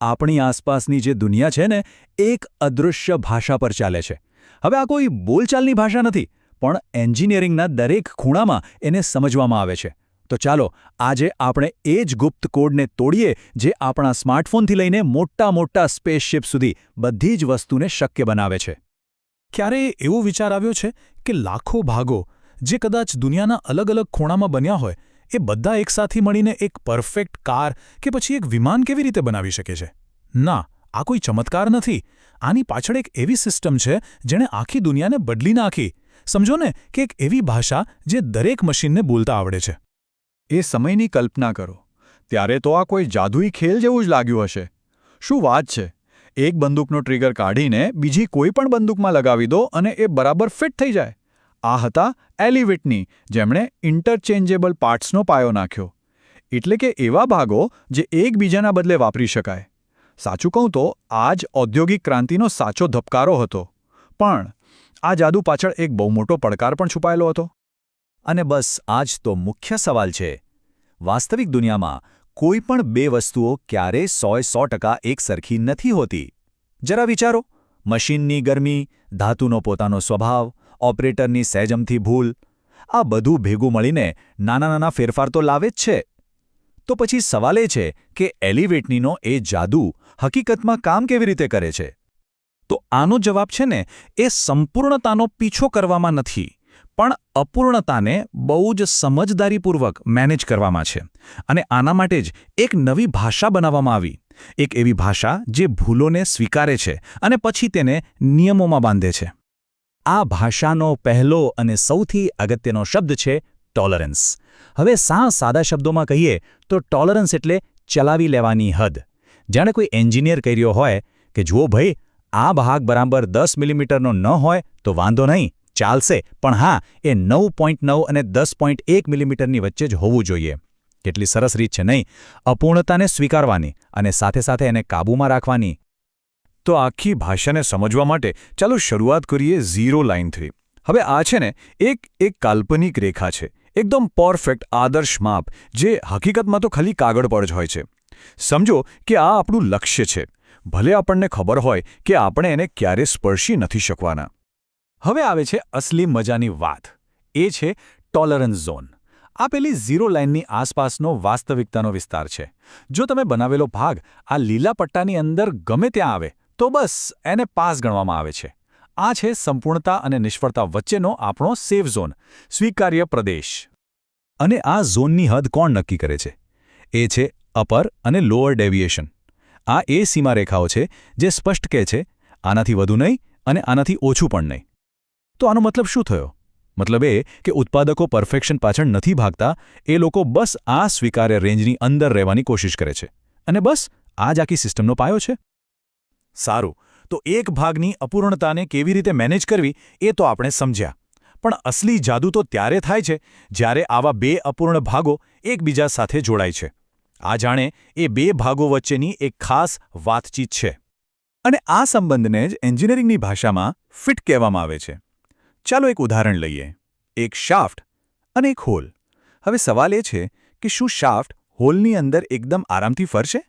આપણી આસપાસની જે દુનિયા છે ને એક અદૃશ્ય ભાષા પર ચાલે છે. હવે આ કોઈ બોલચાલની ભાષા નથી, પણ એન્જિનિયરિંગના દરેક ખૂણામાં એને સમજવામાં આવે છે. તો ચાલો આજે આપણે એ જ ગુપ્ત કોડને તોડીએ જે આપણા સ્માર્ટફોનથી લઈને મોટા મોટા સ્પેસશિપ સુધી બધી જ વસ્તુને શક્ય બનાવે છે. ક્યારેય એવો વિચાર આવ્યો છે કે લાખો ભાગો જે કદાચ દુનિયાના અલગ અલગ ખૂણામાં બન્યા હોય એ બધા એકસાથે મળીને એક પરફેક્ટ કાર કે પછી એક વિમાન કેવી રીતે બનાવી શકે છે? ના, આ કોઈ ચમત્કાર નથી. આની પાછળ એક એવી સિસ્ટમ છે જેણે આખી દુનિયાને બદલી નાખી. સમજો ને કે એક એવી ભાષા જે દરેક મશીનને બોલતા આવડે છે. એ સમયની કલ્પના કરો. ત્યારે તો આ કોઈ જાદુઈ ખેલ જેવું જ લાગ્યું હશે. શું વાત છે! એક બંદૂકનો ટ્રિગર કાઢીને બીજી કોઈ પણ બંદૂકમાં લગાવી દો અને એ બરાબર ફિટ થઈ જાય. આ હતા એલી વિટની, જેમણે ઇન્ટરચેન્જેબલ પાર્ટ્સનો પાયો નાખ્યો. એટલે કે એવા ભાગો જે એકબીજાના બદલે વાપરી શકાય. સાચું કહું તો આ જ ઔદ્યોગિક ક્રાંતિનો સાચો ધબકારો હતો. પણ આ જાદુ પાછળ એક બહુ મોટો પડકાર પણ છુપાયેલો હતો. અને બસ આ જ તો મુખ્ય સવાલ છે. વાસ્તવિક દુનિયામાં કોઈ પણ બે વસ્તુઓ ક્યારેય 100% એક સરખી નથી હોતી. જરા વિચારો, મશીનની ગરમી, ધાતુનો પોતાનો સ્વભાવ, ઓપરેટરની સહેજમથી ભૂલ, આ બધું ભેગું મળીને નાના નાના ફેરફાર તો લાવે જ છે. તો પછી સવાલ એ છે કે એલી વિટનીનો એ જાદુ હકીકતમાં કામ કેવી રીતે કરે છે? તો આનો જવાબ છે ને એ સંપૂર્ણતાનો પીછો કરવામાં નથી, પણ અપૂર્ણતાને બહુ જ સમજદારીપૂર્વક મેનેજ કરવામાં છે. અને આના માટે જ એક નવી ભાષા બનાવવામાં આવી. એક એવી ભાષા જે ભૂલોને સ્વીકારે છે અને પછી તેને નિયમોમાં બાંધે છે. આ ભાષાનો પહેલો અને સૌથી અગત્યનો શબ્દ છે ટોલરન્સ. હવે સાદા શબ્દોમાં કહીએ તો ટોલરન્સ એટલે ચલાવી લેવાની હદ. જાણે કોઈ એન્જિનિયર કહી રહ્યો હોય કે જુઓ ભાઈ, આ ભાગ બરાબર 10 મિલીમીટરનો ન હોય તો વાંધો નહીં, ચાલશે, પણ હા, એ 9.9 અને 10.1 મિલીમીટરની વચ્ચે જ હોવું જોઈએ. કેટલી સરસ રીત છે નહીં? અપૂર્ણતાને સ્વીકારવાની અને સાથે સાથે એને કાબૂમાં રાખવાની. તો આખી ભાષાને સમજવા માટે ચાલો શરૂઆત કરીએ ઝીરો લાઇનથી. હવે આ છે ને એક કાલ્પનિક રેખા છે, એકદમ પરફેક્ટ આદર્શ માપ, જે હકીકતમાં તો ખાલી કાગળ પર જ હોય છે. સમજો કે આ આપણું લક્ષ્ય છે, ભલે આપણને ખબર હોય કે આપણે એને ક્યારે સ્પર્શી નથી શકવાના. હવે આવે છે અસલી મજાની વાત. એ છે ટોલરન્સ ઝોન. આ પેલી ઝીરો લાઇનની આસપાસનો વાસ્તવિકતાનો વિસ્તાર છે. જો તમે બનાવેલો ભાગ આ લીલા પટ્ટાની અંદર ગમે ત્યાં આવે તો બસ એને પાસ ગણવામાં આવે છે. આ છે સંપૂર્ણતા અને નિષ્ફળતા વચ્ચેનો આપણો સેફ ઝોન, સ્વીકાર્ય પ્રદેશ. અને આ ઝોનની હદ કોણ નક્કી કરે છે? એ છે અપર અને લોઅર ડેવિએશન. આ એ સીમારેખાઓ છે જે સ્પષ્ટ કહે છે આનાથી વધુ નહીં અને આનાથી ઓછું પણ નહીં. તો આનો મતલબ શું થયો? મતલબ એ કે ઉત્પાદકો પરફેક્શન પાછળ નથી ભાગતા, એ લોકો બસ આ સ્વીકાર્ય રેન્જની અંદર રહેવાની કોશિશ કરે છે. અને બસ આ જ આખી સિસ્ટમનો પાયો છે. સારું, તો એક ભાગની અપૂર્ણતાને કેવી રીતે મેનેજ કરવી એ તો આપણે સમજ્યા. પણ અસલી જાદુ તો ત્યારે થાય છે જ્યારે આવા બે અપૂર્ણ ભાગો એકબીજા સાથે જોડાય છે. આ જાણે એ બે ભાગો વચ્ચેની એક ખાસ વાતચીત છે. અને આ સંબંધને જ એન્જિનિયરિંગની ભાષામાં ફિટ કહેવામાં આવે છે. ચાલો એક ઉદાહરણ લઈએ. એક શાફ્ટ અને એક હોલ. હવે સવાલ એ છે કે શું શાફ્ટ હોલની અંદર એકદમ આરામથી ફરશે?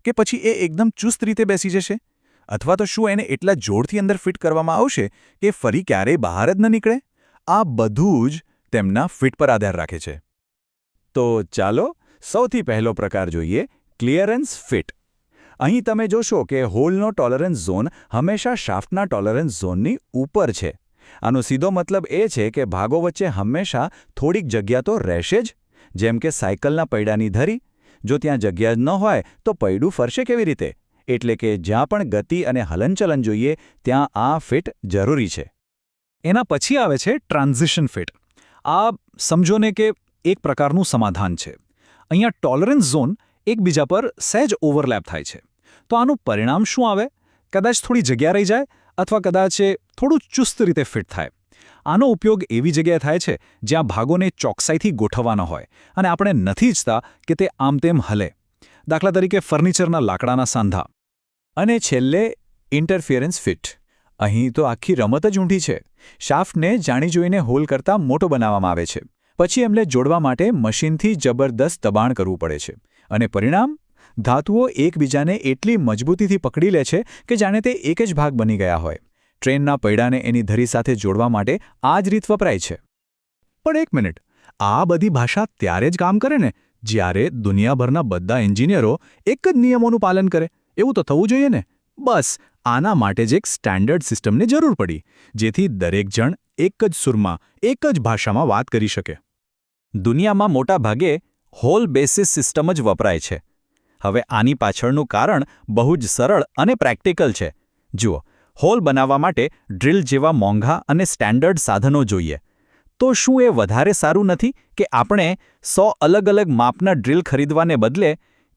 કે પછી એ એકદમ ચુસ્ત રીતે બેસી જશે? અથવા તો શું એને એટલા જોરથી અંદર ફિટ કરવામાં આવશે કે ફરી ક્યારેય બહાર જ ન નીકળે? આ બધું જ તેમના ફિટ પર આધાર રાખે છે. તો ચાલો સૌથી પહેલો પ્રકાર જોઈએ, ક્લિયરન્સ ફિટ. અહીં તમે જોશો કે હોલનો ટોલરન્સ ઝોન હંમેશા શાફ્ટના ટોલરન્સ ઝોનની ઉપર છે. આનો સીધો મતલબ એ છે કે ભાગો વચ્ચે હંમેશા થોડીક જગ્યા તો રહેશે જ. જેમ કે સાયકલના પૈડાની ધરી. જો ત્યાં જગ્યા જ ન હોય તો પૈડું ફરશે કેવી રીતે? એટલે કે જ્યાં પણ ગતિ અને હલનચલન જોઈએ ત્યાં આ ફિટ જરૂરી છે. એના પછી આવે છે ટ્રાન્ઝિશન ફિટ. આ સમજો ને કે એક પ્રકારનું સમાધાન છે. અહીંયા ટોલરન્સ ઝોન એકબીજા પર સહેજ ઓવરલેપ થાય છે. તો આનું પરિણામ શું આવે? કદાચ થોડી જગ્યા રહી જાય અથવા કદાચ એ થોડું ચુસ્ત રીતે ફિટ થાય. આનો ઉપયોગ એવી જગ્યાએ થાય છે જ્યાં ભાગોને ચોકસાઈથી ગોઠવવાના હોય અને આપણે નથી ઈચ્છતા કે તે આમ તેમ હલે. દાખલા તરીકે ફર્નિચરના લાકડાના સાંધા. અને છેલ્લે ઇન્ટરફિયરન્સ ફિટ. અહીં તો આખી રમત જ ઊંધી છે. શાફ્ટને જાણી જોઈને હોલ કરતાં મોટો બનાવવામાં આવે છે. પછી એમને જોડવા માટે મશીનથી જબરદસ્ત દબાણ કરવું પડે છે. અને પરિણામ? ધાતુઓ એકબીજાને એટલી મજબૂતીથી પકડી લે છે કે જાણે તે એક જ ભાગ બની ગયા હોય. ટ્રેનના પૈડાને એની ધરી સાથે જોડવા માટે આ જ રીત વપરાય છે. પણ એક મિનિટ, આ બધી ભાષા ત્યારે જ કામ કરે ને જ્યારે દુનિયાભરના બધા એન્જિનિયરો એક જ નિયમોનું પાલન કરે. એવું તો થવું જોઈએ ને. બસ આના માટે જ એક સ્ટાન્ડર્ડ સિસ્ટમની જરૂર પડી, જેથી દરેક જણ એક જ સુરમાં, એક જ ભાષામાં વાત કરી શકે. દુનિયામાં મોટા ભાગે હોલ બેસિસ સિસ્ટમ જ વપરાય છે. હવે આની પાછળનું કારણ બહુ જ સરળ અને પ્રેક્ટિકલ છે. જુઓ, હોલ બનાવવા માટે ડ્રિલ જેવા મોંઘા અને સ્ટેન્ડર્ડ સાધનો જોઈએ. તો શું એ વધારે સારું નથી કે આપણે 100 અલગ અલગ માપના ડ્રિલ ખરીદવાને બદલે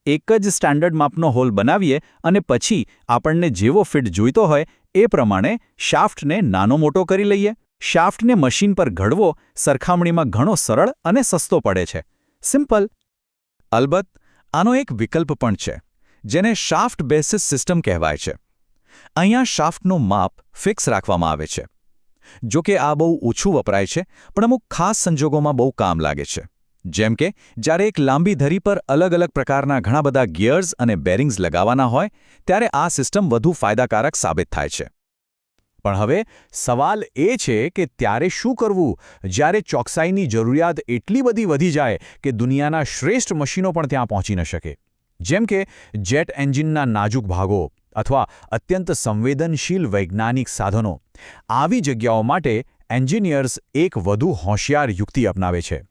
એક જ સ્ટાન્ડર્ડ માપનો હોલ બનાવીએ અને પછી આપણને જેવો ફિટ જોઈતો હોય એ પ્રમાણે શાફ્ટને નાનો મોટો કરી લઈએ? શાફ્ટને મશીન પર ઘડવો સરખામણીમાં ઘણો સરળ અને સસ્તો પડે છે. સિમ્પલ. અલબત્ત, આનો એક વિકલ્પ પણ છે, જેને શાફ્ટ બેસિસ સિસ્ટમ કહેવાય છે. અહીંયા શાફ્ટનું માપ ફિક્સ રાખવામાં આવે છે. જો કે આ બહુ ઓછું વપરાય છે, પણ અમુક ખાસ સંજોગોમાં બહુ કામ લાગે છે. જેમ કે જ્યારે એક લાંબી ધરી પર અલગ અલગ પ્રકારના ઘણા બધા ગિયર્સ અને બેરિંગ્સ લગાવવાના હોય, ત્યારે આ સિસ્ટમ વધુ ફાયદાકારક સાબિત થાય છે. પણ હવે સવાલ એ છે કે ત્યારે શું કરવું જ્યારે ચોકસાઈની જરૂરિયાત એટલી બધી વધી જાય કે દુનિયાના શ્રેષ્ઠ મશીનો પણ ત્યાં પહોંચી ન શકે? જેમ કે જેટ એન્જિનના નાજુક ભાગો અથવા અત્યંત સંવેદનશીલ વૈજ્ઞાનિક સાધનો. આવી જગ્યાઓ માટે એન્જિનિયર્સ એક વધુ હોશિયાર યુક્તિ અપનાવે છે.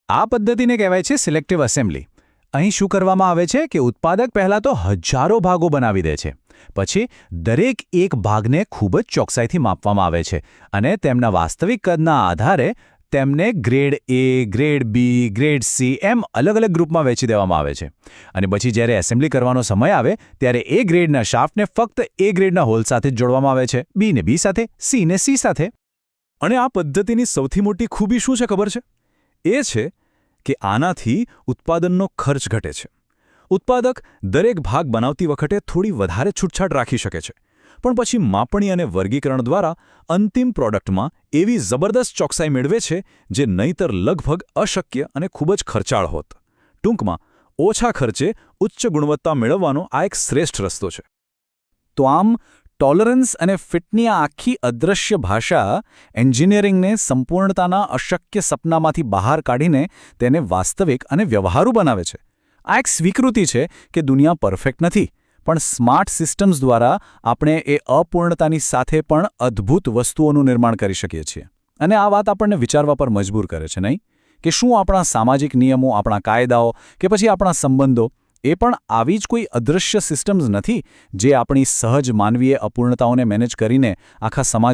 આ પદ્ધતિને કહેવાય છે સિલેક્ટિવ એસેમ્બલી. અહીં શું કરવામાં આવે છે કે ઉત્પાદક પહેલાં તો હજારો ભાગો બનાવી દે છે. પછી દરેક એક ભાગને ખૂબ જ ચોકસાઈથી માપવામાં આવે છે અને તેમના વાસ્તવિક કદના આધારે તેમને grade A, grade B, grade C એમ અલગ અલગ ગ્રુપમાં વહેંચી દેવામાં આવે છે. અને પછી જ્યારે એસેમ્બલી કરવાનો સમય આવે ત્યારે એ ગ્રેડના શાફ્ટને ફક્ત A ગ્રેડના હોલ સાથે જ જોડવામાં આવે છે, B ને B સાથે, C ને C સાથે. અને આ પદ્ધતિની સૌથી મોટી ખૂબી શું છે ખબર છે? એ છે કે આનાથી ઉત્પાદનનો ખર્ચ ઘટે છે. ઉત્પાદક દરેક ભાગ બનાવતી વખતે થોડી વધારે છૂટછાટ રાખી શકે છે, પણ પછી માપણી અને વર્ગીકરણ દ્વારા અંતિમ પ્રોડક્ટમાં એવી જબરદસ્ત ચોકસાઈ મેળવે છે જે નહીંતર લગભગ અશક્ય અને ખૂબ જ ખર્ચાળ હોત. ટૂંકમાં, ઓછા ખર્ચે ઉચ્ચ ગુણવત્તા મેળવવાનો આ એક શ્રેષ્ઠ રસ્તો છે. તો આમ ટોલરન્સ અને ફિટની આ આખી અદૃશ્ય ભાષા એન્જિનિયરિંગને સંપૂર્ણતાના અશક્ય સપનામાંથી બહાર કાઢીને તેને વાસ્તવિક અને વ્યવહારુ બનાવે છે. આ એક સ્વીકૃતિ છે કે દુનિયા પરફેક્ટ નથી, પણ સ્માર્ટ સિસ્ટમ્સ દ્વારા આપણે એ અપૂર્ણતાની સાથે પણ અદ્ભુત વસ્તુઓનું નિર્માણ કરી શકીએ છીએ. અને આ વાત આપણને વિચારવા પર મજબૂર કરે છે, નહીં? કે શું આપણા સામાજિક નિયમો, આપણા કાયદાઓ કે પછી આપણા સંબંધો એ પણ આવી જ કોઈ અદૃશ્ય સિસ્ટમ્સ નથી જે આપણી સહજ માનવીય અપૂર્ણતાઓને મેનેજ કરીને આખા સમાજ